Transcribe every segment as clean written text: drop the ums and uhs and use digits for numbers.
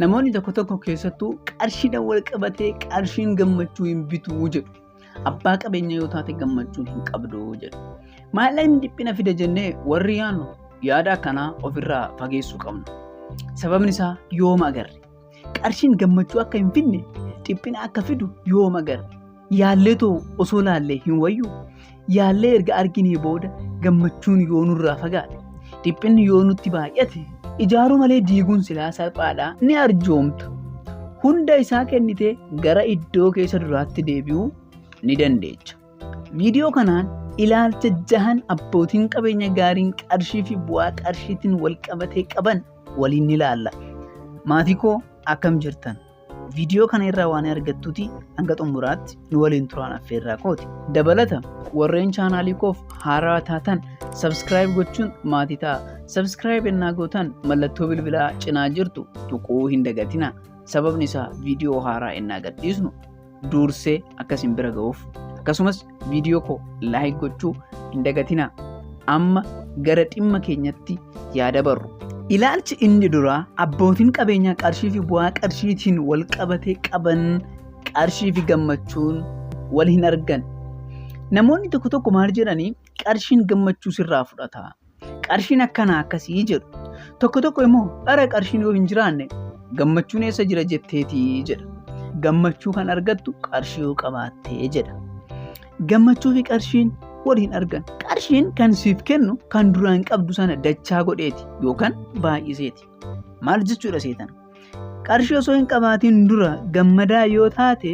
Namoonni tokko keessattuu qarshiidhaan wal qabatee qarshiin gammachuu hin bituu jedhu. Abbaa qabeenya yoo taate gammachuun hin qabdu jedhu. Maallaqni dhiphina fida jennee warri yaannu yaada akkanaa ofirraa fageessuu qabna. Sababni isaa yooma agarre. Qarshiin gammachuu akka hin fidne dhiphina akka fidu yooma agarre. Yaallee too osoo laallee hin wayyu. Yaallee erga arginee booda gammachuun yoo nurraa fagaate. Dhiphinni yoo nutti baay'ate. Ijaaruu malee diiguun silaa salphaadhaa ni arjoomta. Hunda isaa kennitee gara iddoo keessa duraatti deebi'uu ni dandeecha. Viidiyoo kanaan ilaalcha 6 abbootiin qabeenya gaariin qarshii fi bu'aa qarshiitiin wal qabatee qaban waliin ni ilaalla. Maatii koo akkam jirtan? Viidiyoo kana irraa waan argattuuti hanga xumuraatti nu waliin turaan affeerraa kooti. Dabalata warreen chaanaalii koof haaraa taatan subscribe gochuun maatii ta'a. Subscribe ennaa gootan mallattoo bilbilaa cinaa jirtu tuquu hin dagatina. Sababni isaa viidiyoo haaraa ennaa gadhiisnu dursee akkasin bira ga'uuf. Akkasumas viidiyoo koo like gochuu hin dagatina. Amma gara dhimma keenyatti yaada barru. Ilaalchi inni duraa abbootiin qabeenyaa qarshii fi bu'aa qarshiitiin wal qabatee qaban qarshii fi gammachuun wal hin argan. Namoonni tokko maal jedhanii qarshiin gammachuu sirraa fudhata. Qarshiin akkanaa akkasii jedhu. Tokko immoo dhara qarshiin yoo hin jiraanne gammachuun eessa jira jetteetii jedha. Gammachuu kan argattu qarshii yoo qabaattee jedha. Gammachuu fi qarshiin wal hin argan. Qarshiin kan siif kennu kan duraan qabdu sana dachaa godheeti yookaan baay'iseeti. Maal jechuudha seetan? Qarshii osoo hin qabaatiin dura gammadaa yoo taate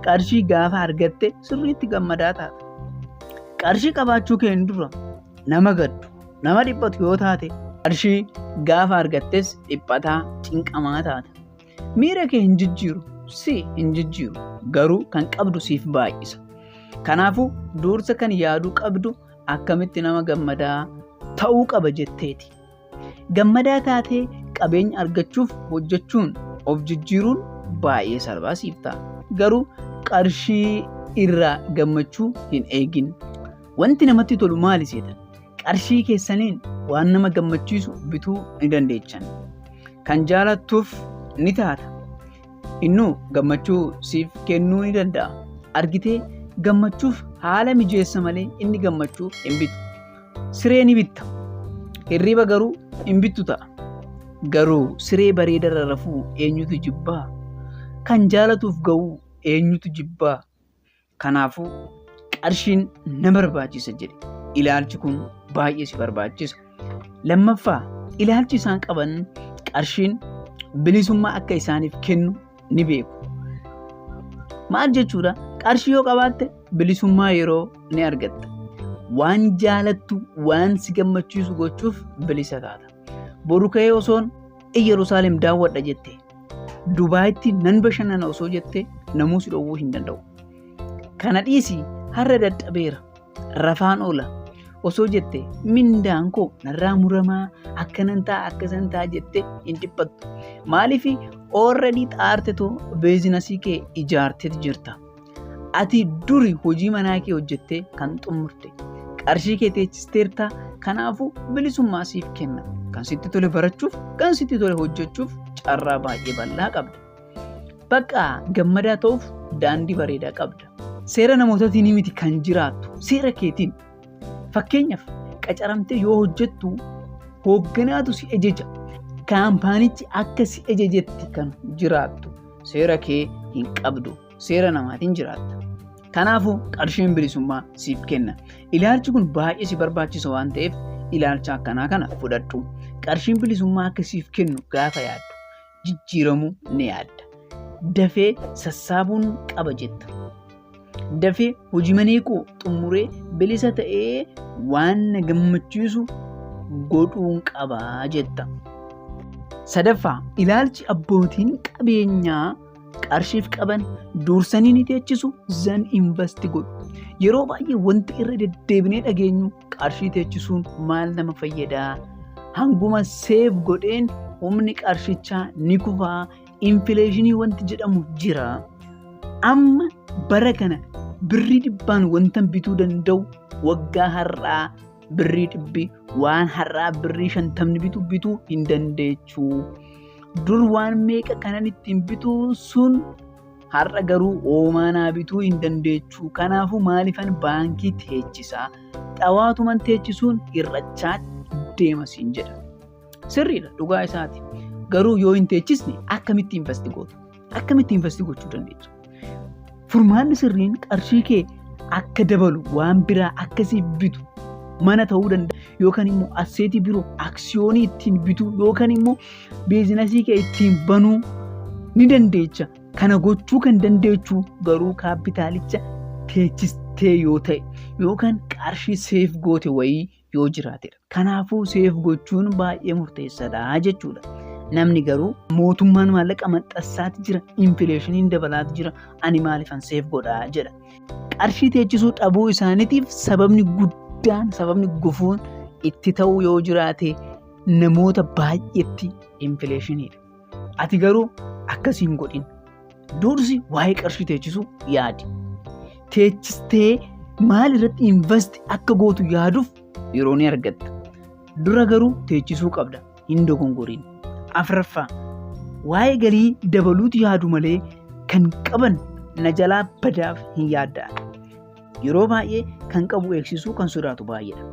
qarshii gaafa argatte sirriitti gammadaa taata. Qarshii qabaachuu kee dura nama gaddu, nama dhiphatu yoo taate qarshii gaafa argattes dhiphataa, cinqamaa taata. Miira kee hin jijjiiru, si hin jijjiiru, garuu kan qabdu siif baay'isa. Kanaafuu dursa kan yaaduu qabdu akkamitti nama gammadaa ta'uu qaba jetteeti. Gammadaa taatee qabeenya argachuuf hojjechuun of jijjiiruun baay'ee salphaa siif ta'a. Garuu qarshii irraa gammachuu hin eegin. Wanti namatti tolu maali seetan? Qarshii keessaniin waan nama gammachiisu bituu ni dandeechan. Kan jaalattuuf ni taata. Innuu gammachuu siif kennuu ni danda'a. Argitee gammachuuf haala mijeessa malee inni gammachuu hin bitu. Siree ni bitta. Hirriba garuu hin bittu ta'a. Garuu siree bareedaa rafuu eenyutu jibbaa? Kan jaalatuuf ga'uu eenyutu jibbaa? Kanaafuu qarshiin nama barbaachisa jedhe. Ilaalchi kun baay'ee si barbaachisa. Lammaffaa ilaalchi isaan qaban qarshiin bilisummaa akka isaaniif kennu ni beeku. Maal jechuudha? Qarshii yoo qabaatte bilisummaa yeroo ni argatta. Waan jaalattu waan si gammachiisu gochuuf bilisa taata. Boru ka'ee osoon Yerusaalem daawwadha jettee Dubaayitti nan bashannana osoo jettee namuu si dhowwuu hin danda'u. Kana dhiisii har'a dadhabeera rafaan oola osoo jettee mindaan koo narraa muramaa akkanan ta'a akkasan ta'a jettee hin dhiphattu. Maaliif already xaartetoo biizinasii kee ijaarteet jirta. Ati duri hojii manaa kee hojjettee kan xumurte. Qarshii kee teechisteerta. Kanaafuu bilisummaa siif kenna. Kan sitti tole barachuuf, kan sitti tole hojjechuuf carraa baay'ee bal'aa qabda. Bakka gammadaa ta'uuf daandii bareedaa qabda. Seera namootaatiin miti kan jiraattu, seera keetiin. Fakkeenyaaf qacaramtee yoo hojjettu hoogganaatu si ajaja. Kaampaanichi akka si ajajetti kan jiraattu. Seera kee hin qabdu. Seera namaatiin jiraatta. Kanaafuu qarshiin bilisummaa siif kenna. Ilaalchi kun baay'ee si barbaachisa waan ta'eef ilaalcha akkanaa kana fudhadhu. Qarshiin bilisummaa akka siif kennu gaafa yaaddu jijjiiramuu ni yaadda. Dafee sassaabuun qaba jetta. Dafee hojii manee koo xumuree bilisa ta'ee waan na gammachiisu godhuun qabaa jetta. Sadaffaa ilaalchi abbootiin qabeenyaa qarshiif qaban dursanii ni teechisu zan investi godhu. Yeroo baay'ee wanti irra deddeebinee dhageenyu qarshii teechisuun maal nama fayyadaa? Hanguma seef godheen humni qarshichaa ni kufaa. Infileeshinii wanti jedhamu jira. Amma bara kana birrii dhibbaan wantan bituu danda'u waggaa har'aa birrii dhibbi waan har'aa birrii 50 bituu hin dandeechuu. dur waan meeqa kanan ittiin bituu sun har'a garuu oomaanaa bituu hin dandeechuu. Kanaafuu maaliifan baankii teechisaa? Xawaatuman teechisuun hir'achaa deema siin jedha. Sirriidha, dhugaa isaati. Garuu yoo hin teechisne akkamitti investi gootu? Akkamitti investi gochuu dandeessu? Furmaanni sirriin qarshii kee akka dabalu waan biraa akkasiif bitu mana ta'uu danda'a. Yookaan immoo asseetii biroo aksiyoonii ittiin bituu yookaan immoo biizinasii kee ittiin banuu ni dandeecha. Kana gochuu kan dandeechuu garuu kaapitaalicha teechistee yoo ta'e yookaan qarshii seef goote wayii yoo jiraatedha. Kanaafuu seef gochuun baay'ee murteessaadha jechuudha. Namni garuu mootummaan maallaqa maxxansaati jira, infileeshiniin dabalaati jira, ani maaliifan seef godhaa jedha. Qarshii teechisuu dhabuu isaaniitiif sababni guddaan, sababni gufuun itti ta'uu yoo jiraate namoota baay'eetti infileeshiniidha. Ati garuu akkasiin godhin. Dursi waa'ee qarshii teechisuu yaadi. Teechistee maal irratti invest akka gootu yaaduuf yeroo ni argatta. Dura garuu teechisuu qabda. Hin dogongoriin. Afraffaa waa'ee galii dabaluutu yaadu malee kan qaban na jalaa badaaf hin yaaddaa. Yeroo baay'ee kan qabu eegsisuu kan sodaatu baay'eedha.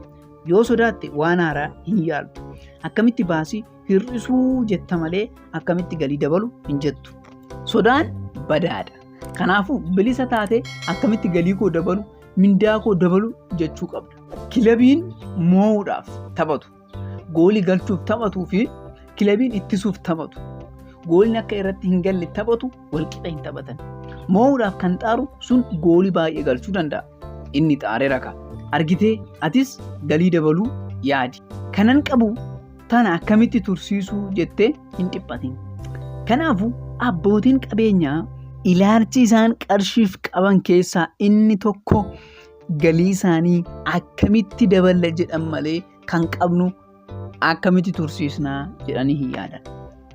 Yoo sodaatte waan haaraa hin yaaltu. Akkamitti baasii hir'isuu jetta malee akkamitti galii dabalu hin jettu. Sodaan badaadha. Kanaafuu bilisa taate akkamitti galii koo dabalu, mindaa koo dabalu jechuu qabda. Kilabiin moo'uudhaaf taphatu, goolii galchuuf taphatuu fi kilabiin ittisuuf taphatu, goolni akka irratti hin galle taphatu walqixa hin taphatan. Moo'uudhaaf kan xaaru sun goolii baay'ee galchuu danda'a. Inni xaaree raka. Argitee atis galii dabaluu yaadi. Kanan qabu tana akkamitti tursiisuu jettee hin dhiphatin. Kanaafuu abbootiin qabeenyaa ilaalchi isaan qarshiif qaban keessaa inni tokko galii isaanii akkamitti dabala jedhan malee kan qabnu akkamitti tursiisnaa jedhanii hin yaadan.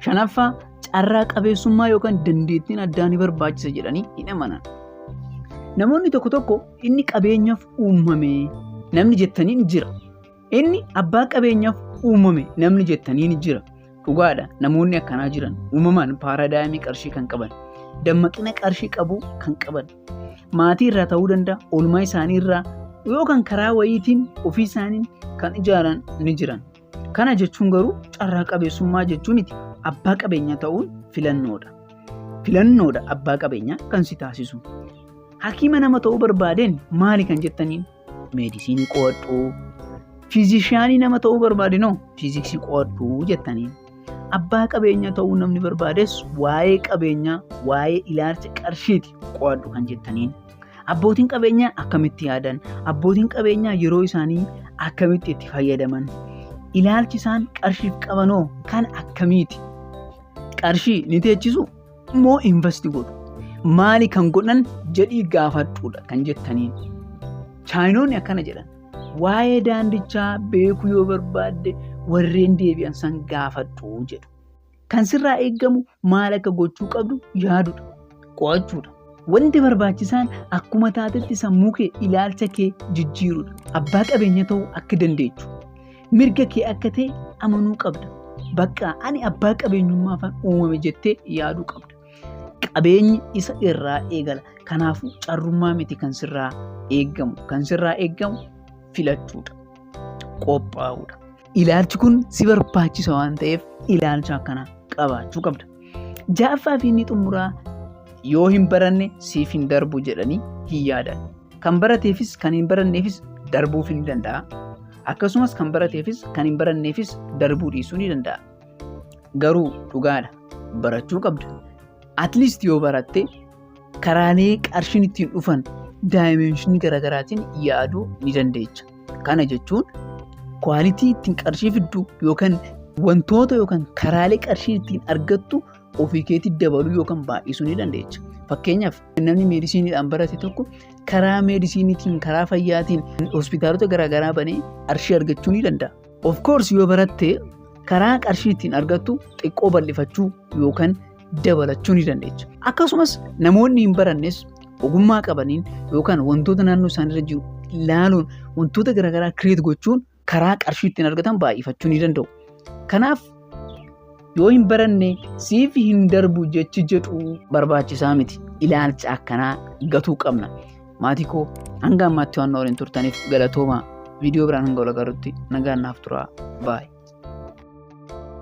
Shanaffaa carraa qabeessummaa yookaan dandeettiin addaa ni barbaachisa jedhanii hin amanan. Namoonni tokko tokko inni qabeenyaaf uumame namni jettaniin jira. Inni abbaa qabeenyaaf uumame namni jettaniin jira. Dhugaadha, namoonni akkanaa jiran uumamaan paaradaayimii qarshii kan qaban, dammaqina qarshii qabu kan qaban, maatii irraa ta'uu danda'a, oolmaa isaanii irraa yookaan karaa wayiitiin ofii isaanii kan ijaaran ni jiran. Kana jechuun garuu carraa qabeessummaa jechuu miti. Abbaa qabeenyaa ta'uun filannoodha. Filannoodha abbaa qabeenyaa kan si taasisu. Hakiima nama ta'uu barbaadeen maali kan jettaniin? Meedisinii qo'adhu. Fiizishaanii nama ta'uu barbaadinoo fiiziksii qo'adhu jettaniin. Abbaa qabeenyaa ta'uu namni barbaades waa'ee qabeenyaa, waa'ee ilaalcha qarshiiti qo'adhu kan jettaniin. Abbootiin qabeenyaa akkamitti yaadan? Abbootiin qabeenyaa yeroo isaanii akkamitti itti fayyadaman? Ilaalchi isaan qarshiif qabanoo kan akkamiiti? Qarshii ni teechisu moo investi godhu? Maali kan godhan jedhii gaafadhuudha kan jettaniin. Chaayinoonni akkana jedhan. Waa'ee daandichaa beekuu yoo barbaadde warreen deebi'an san gaafadhu jedhu. Kan sirraa eeggamu maal akka gochuu qabdu yaadudha, qo'achuudha. Wanti barbaachisaan akkuma taatetti sammuu kee ilaalcha kee jijjiirudha. Abbaa qabeenya ta'uu akka dandeechu. Mirga kee akka ta'e amanuu qabda. Bakka ani abbaa qabeenyummaafan uumame jettee yaaduu qabda. Qabeenyi isa irraa eegala. Kanaafuu carrummaa miti kan sirraa eeggamu. Kan sirraa eeggamu filachuudha. Qophaa'uudha. Ilaalchi kun si barbaachisa waan ta'eef ilaalcha akkanaa qabaachuu qabda. Ja'affaa fi inni xumuraa yoo hin baranne siif hin darbu jedhanii hin yaadan. Kan barateefis kan hin baranneefis darbuuf ni danda'a. Akkasumas kan barateefis kan hin baranneefis darbuu dhiisuu ni danda'a. Garuu dhugaadha. Barachuu qabda. At least yoo baratte karaalee qarshiin ittiin dhufan daayimenshinii garaagaraatiin yaaduu ni dandeecha. Kana jechuun kwaalitii ittiin qarshii fiddu yookaan wantoota yookaan karaalee qarshii ittiin argattu ofii keetti dabaluu yookaan baay'isuu ni dandeecha. Fakkeenyaaf namni meedisiiniidhaan barate tokko karaa meedisiiniitiin karaa fayyaatiin hospitaalota garaagaraa banee qarshii argachuu ni danda'a. Of course yoo baratte karaa qarshii ittiin argattu xiqqoo bal'ifachuu yookaan dabalachuu ni dandeecha. Akkasumas namoonni hin barannes ogummaa qabaniin yookaan wantoota naannoo isaaniirra jiru ilaaluun wantoota garaagaraa kireet gochuun karaa qarshii ittiin argatan baay'ifachuu ni danda'u. Kanaaf yoo hin baranne siif hin darbu jechi jedhu barbaachisaa miti. Ilaalcha akkanaa gatuu qabna. Maatii koo hanga ammaatti waan waliin turtaniif galatooma. Viidiyoo biraan hanga wal agarrutti nagaan naaf turaa. Baay.